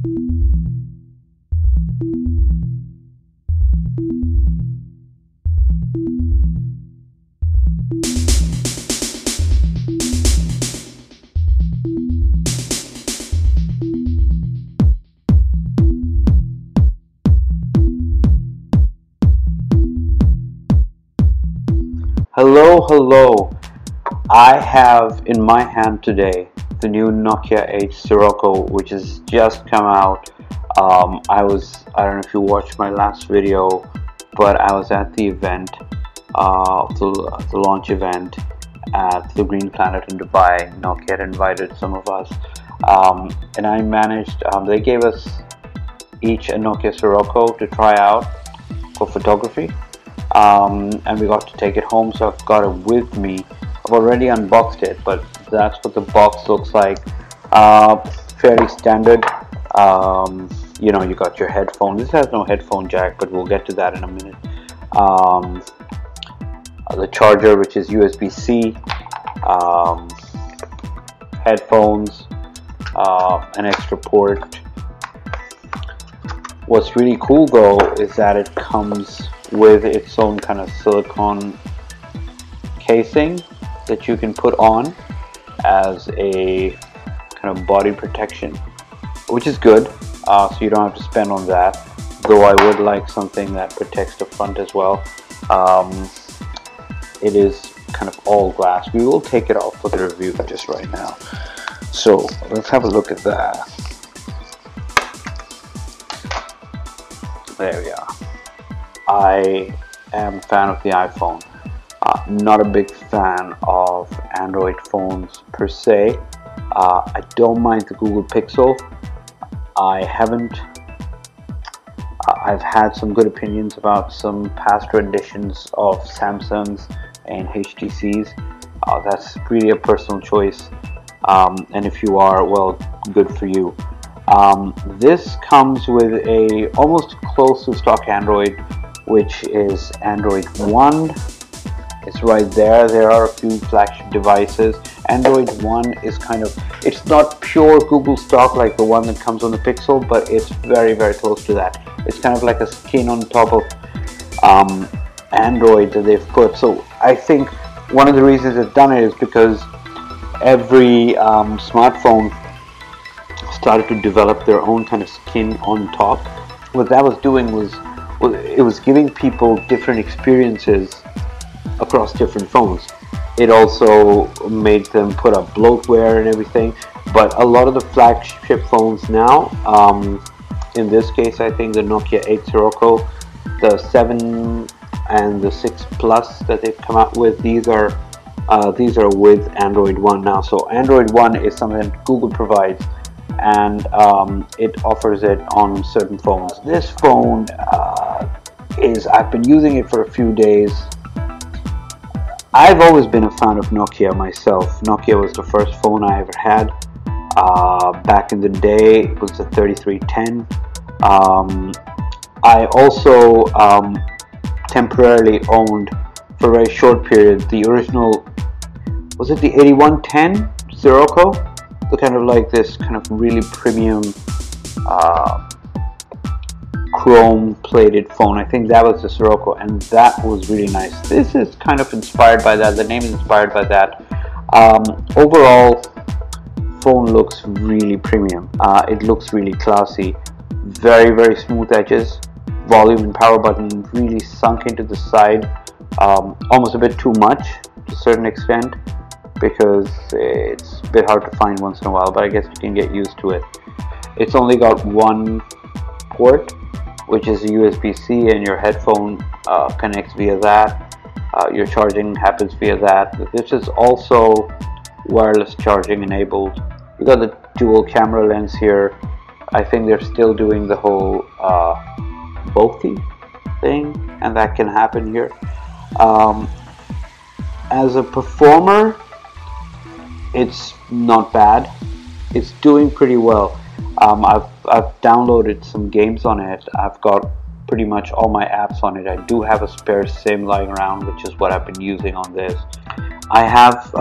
Hello. I have in my hand today the new Nokia 8 Sirocco, which has just come out. I don't know if you watched my last video, but I was at the event, the launch event at the Green Planet in Dubai. Nokia had invited some of us, and I managed, they gave us each a Nokia Sirocco to try out for photography. And we got to take it home, so I've got it with me. I've already unboxed it, but that's what the box looks like. Fairly standard. You got your headphone. This has no headphone jack, but we'll get to that in a minute. The charger, which is USB-C, headphones, an extra port. What's really cool though is that it comes with its own kind of silicone casing that you can put on as a kind of body protection, which is good, so you don't have to spend on that, though I would like something that protects the front as well. It is kind of all glass. We will take it off for the review just right now, so let's have a look at that. There we are. I am a fan of the iPhone. Not a big fan of Android phones per se. I don't mind the Google Pixel. I've had some good opinions about some past renditions of Samsungs and HTCs. That's really a personal choice. And if you are, well, good for you. This comes with a almost close to stock Android, which is Android 1. It's right there. There are a few flagship devices. Android 1 is it's not pure Google stock like the one that comes on the Pixel, but it's very, very close to that. It's kind of like a skin on top of Android that they've put. So I think one of the reasons they've done it is because every smartphone started to develop their own kind of skin on top. What that was doing was it was giving people different experiences across different phones. It also made them put up bloatware and everything, but a lot of the flagship phones now, in this case I think the Nokia 8 Sirocco, the 7 and the 6 Plus that they've come out with, these are with Android 1 now. So Android 1 is something that Google provides, and it offers it on certain phones. This phone I've been using it for a few days. I've always been a fan of Nokia myself. Nokia was the first phone I ever had. Back in the day, it was the 3310. I also temporarily owned, for a very short period, the original, was it the 8110 Sirocco? The kind of like this kind of really premium chrome plated phone. I think that was the Sirocco, and that was really nice. This is kind of inspired by that. The name is inspired by that. Overall, phone looks really premium. It looks really classy. Very, very smooth edges. Volume and power button really sunk into the side. Almost a bit too much to a certain extent, because it's a bit hard to find once in a while, but I guess you can get used to it. It's only got one port, which is a USB-C, and your headphone connects via that. Your charging happens via that. This is also wireless charging enabled. You got the dual camera lens here. I think they're still doing the whole bulky thing, and that can happen here. As a performer, it's not bad. It's doing pretty well. I've downloaded some games on it. I've got pretty much all my apps on it. I do have a spare SIM lying around, which is what I've been using on this. I have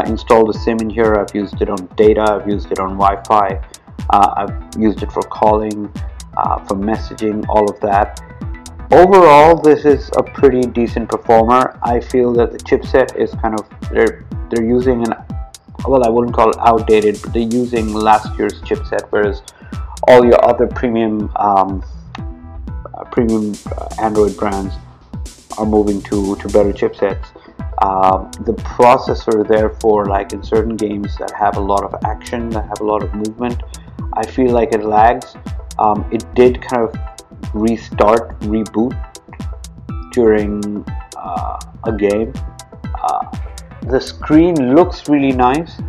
installed a SIM in here. I've used it on data. I've used it on Wi-Fi. I've used it for calling, for messaging, all of that. Overall, this is a pretty decent performer. I feel that the chipset is kind of, they're using an, well, I wouldn't call it outdated, but they're using last year's chipset, whereas all your other premium Android brands are moving to better chipsets. The processor, therefore, like in certain games that have a lot of action, that have a lot of movement, I feel like it lags. It did kind of reboot during a game. The screen looks really nice,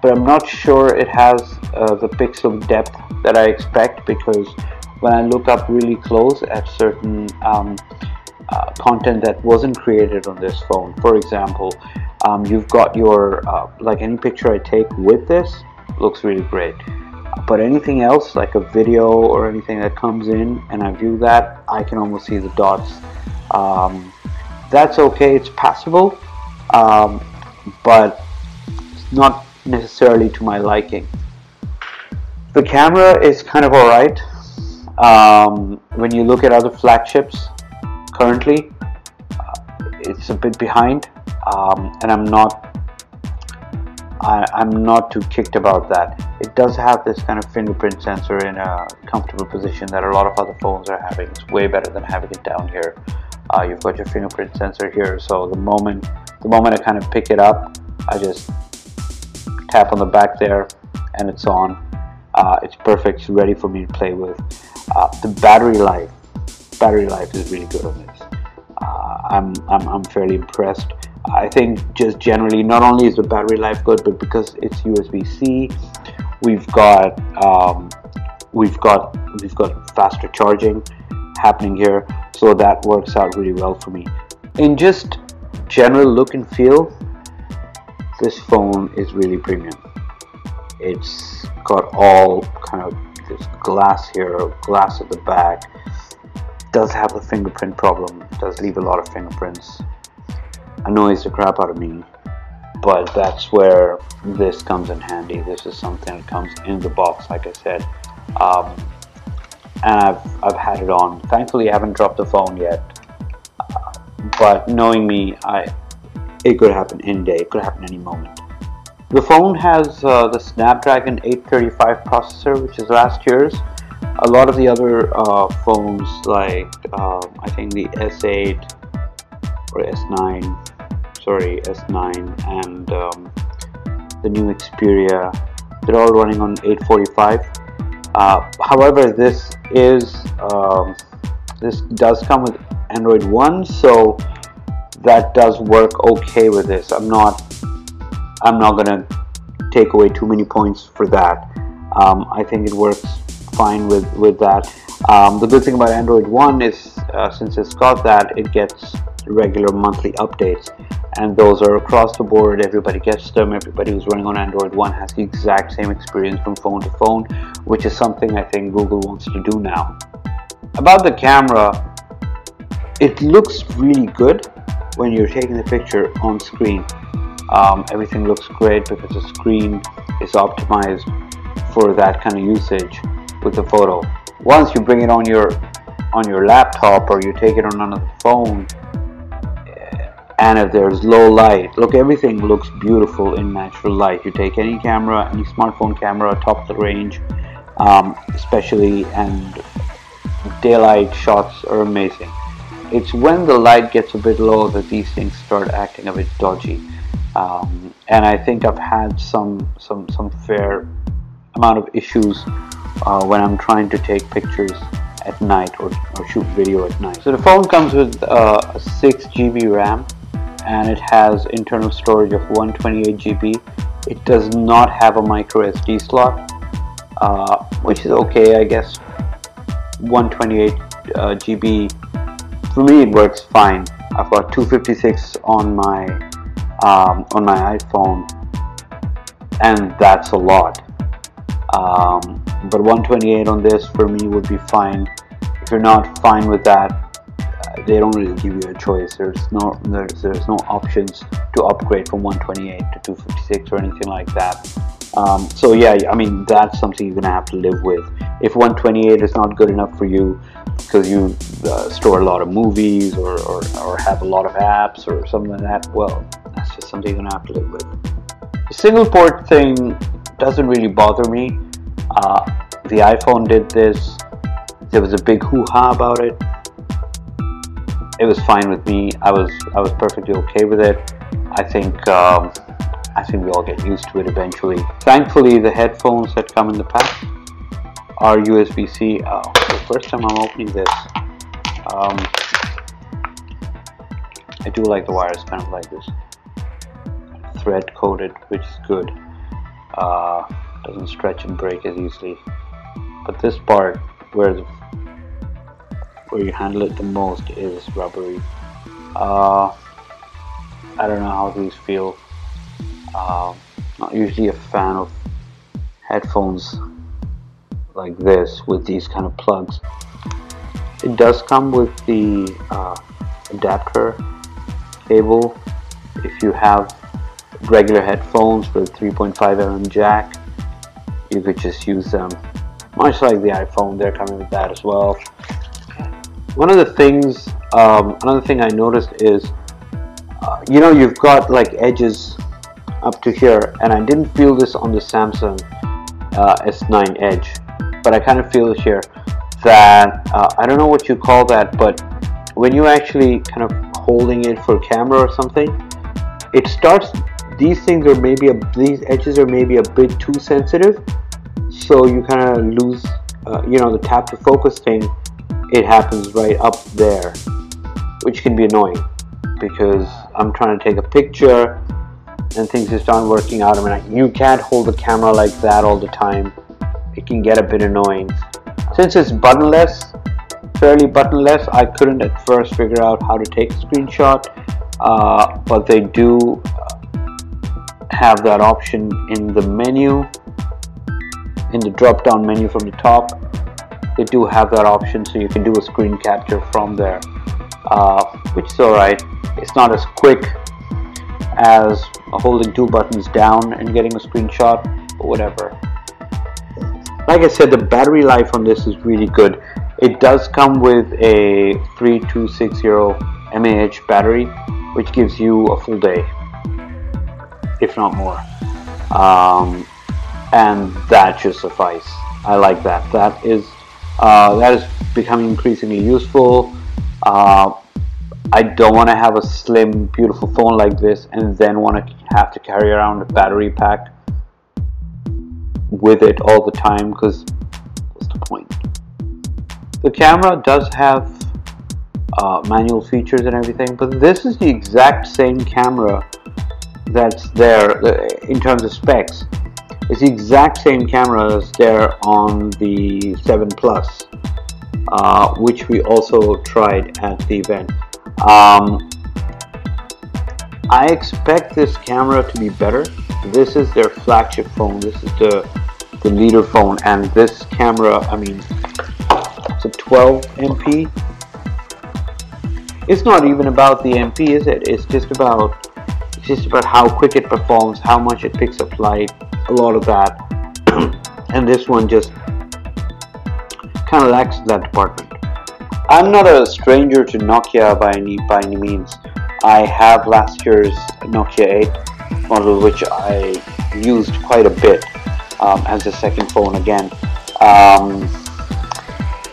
but I'm not sure it has the pixel depth that I expect, because when I look up really close at certain content that wasn't created on this phone, for example, you've got your like any picture I take with this looks really great, but anything else like a video or anything that comes in and I view that, I can almost see the dots. That's okay, it's passable, but it's not necessarily to my liking. The camera is kind of alright. When you look at other flagships currently, it's a bit behind, and I'm not too kicked about that. It does have this kind of fingerprint sensor in a comfortable position that a lot of other phones are having. It's way better than having it down here. You've got your fingerprint sensor here, so the moment I kind of pick it up, I just tap on the back there and it's on. It's perfect, it's ready for me to play with. The battery life is really good on this. I'm fairly impressed. I think just generally, not only is the battery life good, but because it's USB-C, we've got faster charging happening here, so that works out really well for me. In just general look and feel, this phone is really premium. It's got all kind of this glass here, glass at the back. It does have the fingerprint problem. It does leave a lot of fingerprints. Annoys the crap out of me, but that's where this comes in handy. This is something that comes in the box, like I said, and I've had it on. Thankfully, I haven't dropped the phone yet, but knowing me, it could happen any day. It could happen any moment. The phone has the Snapdragon 835 processor, which is last year's. A lot of the other phones, like I think the S8 or S9 and the new Xperia, they're all running on 845. However, this does come with Android One, so that does work okay with this. I'm not gonna take away too many points for that. I think it works fine with that. The good thing about Android One is since it's got that, it gets regular monthly updates, and those are across the board. Everybody gets them. Everybody who's running on Android One has the exact same experience from phone to phone, which is something I think Google wants to do now. About the camera, it looks really good when you're taking the picture on screen. Everything looks great because the screen is optimized for that kind of usage with the photo. Once you bring it on your laptop or you take it on another phone, and if there's low light, look, everything looks beautiful in natural light. You take any camera, any smartphone camera, top of the range, especially, and daylight shots are amazing. It's when the light gets a bit low that these things start acting a bit dodgy. And I think I've had some fair amount of issues when I'm trying to take pictures at night or shoot video at night. So the phone comes with a 6 GB RAM, and it has internal storage of 128 GB. It does not have a micro SD slot, which is okay, I guess. 128 GB, for me it works fine. I've got 256 on my iPhone, and that's a lot. But 128 on this for me would be fine. If you're not fine with that, they don't really give you a choice. There's no options to upgrade from 128 to 256 or anything like that. So yeah, I mean, that's something you're gonna have to live with. If 128 is not good enough for you because you store a lot of movies or have a lot of apps or something like that, well, that's just something you're gonna have to live with. The single port thing doesn't really bother me. The iPhone did this. There was a big hoo-ha about it. It was fine with me. I was perfectly okay with it. I think we all get used to it eventually. Thankfully, the headphones that come in the pack are USB-C. Oh, the first time I'm opening this. I do like the wires kind of like this, thread coated, which is good. Doesn't stretch and break as easily. But this part where you handle it the most is rubbery. I don't know how these feel. Not usually a fan of headphones like this with these kind of plugs. It does come with the adapter cable. If you have regular headphones with 3.5mm jack, you could just use them. Much like the iPhone, they're coming with that as well. One of the things, another thing I noticed is, you've got like edges up to here, and I didn't feel this on the Samsung S9 Edge, but I kind of feel it here, that I don't know what you call that, but when you actually kind of holding it for camera or something, it starts, these edges are maybe a bit too sensitive, so you kind of lose, the tap to focus thing, it happens right up there, which can be annoying because I'm trying to take a picture and things just aren't working out. I mean, you can't hold the camera like that all the time. It can get a bit annoying. Since it's buttonless, fairly buttonless, I couldn't at first figure out how to take a screenshot, but they do have that option in the menu, in the drop down menu from the top. They do have that option, so you can do a screen capture from there, which is alright. It's not as quick as holding two buttons down and getting a screenshot, but whatever. Like I said, the battery life on this is really good. It does come with a 3260 mAh battery, which gives you a full day, if not more, and that should suffice. I like that. That is becoming increasingly useful. I don't want to have a slim, beautiful phone like this and then want to have to carry around a battery pack with it all the time, because what's the point? The camera does have manual features and everything, but this is the exact same camera that's there in terms of specs. It's the exact same camera that's there on the 7 Plus, which we also tried at the event. I expect this camera to be better. This is their flagship phone. This is the leader phone, and this camera, I mean, it's a 12 MP. It's not even about the MP, is it? It's just about how quick it performs, how much it picks up light, a lot of that. And this one just kind of lacks that department. I'm not a stranger to Nokia by any means. I have last year's Nokia 8 model, which I used quite a bit as a second phone again.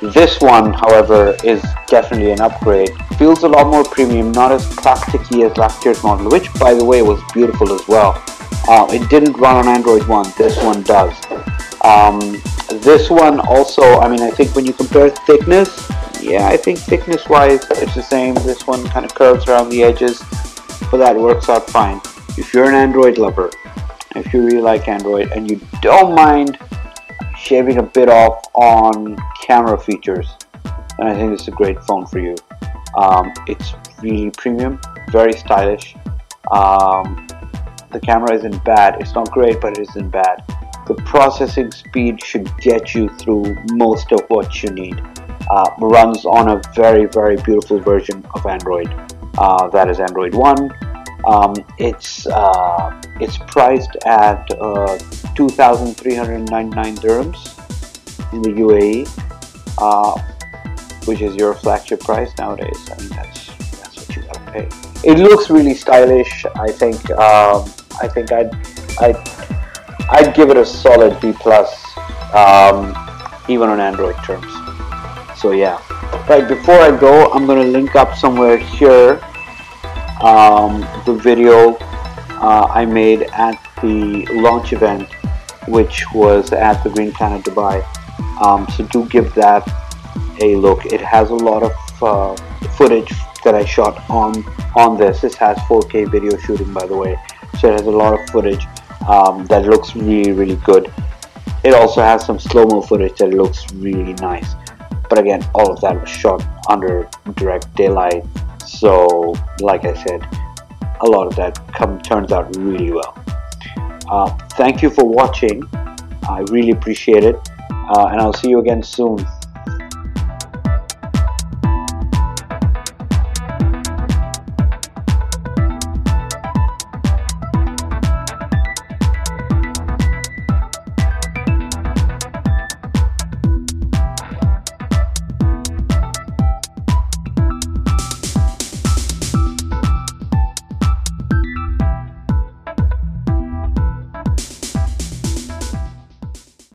This one, however, is definitely an upgrade. Feels a lot more premium, not as plasticky as last year's model, which, by the way, was beautiful as well. It didn't run on Android 1. This one does. This one also, I mean, I think when you compare thickness, yeah, I think thickness-wise, it's the same. This one kind of curves around the edges, but that works out fine. If you're an Android lover, if you really like Android, and you don't mind shaving a bit off on camera features, then I think this is a great phone for you. It's really premium, very stylish. The camera isn't bad. It's not great, but it isn't bad. The processing speed should get you through most of what you need. Runs on a very, very beautiful version of Android. That is Android 1. It's priced at 2,399 dirhams in the UAE, which is your flagship price nowadays. I mean, that's what you gotta pay. It looks really stylish. I think I'd give it a solid B plus, even on Android terms. So yeah. Right, before I go, I'm gonna link up somewhere here the video I made at the launch event, which was at the Green Planet Dubai. So do give that a look. It has a lot of footage that I shot on this. This has 4K video shooting, by the way, so it has a lot of footage that looks really good. It also has some slow-mo footage that looks really nice, but again, all of that was shot under direct daylight, so like I said, a lot of that turns out really well. Thank you for watching. I really appreciate it, and I'll see you again soon.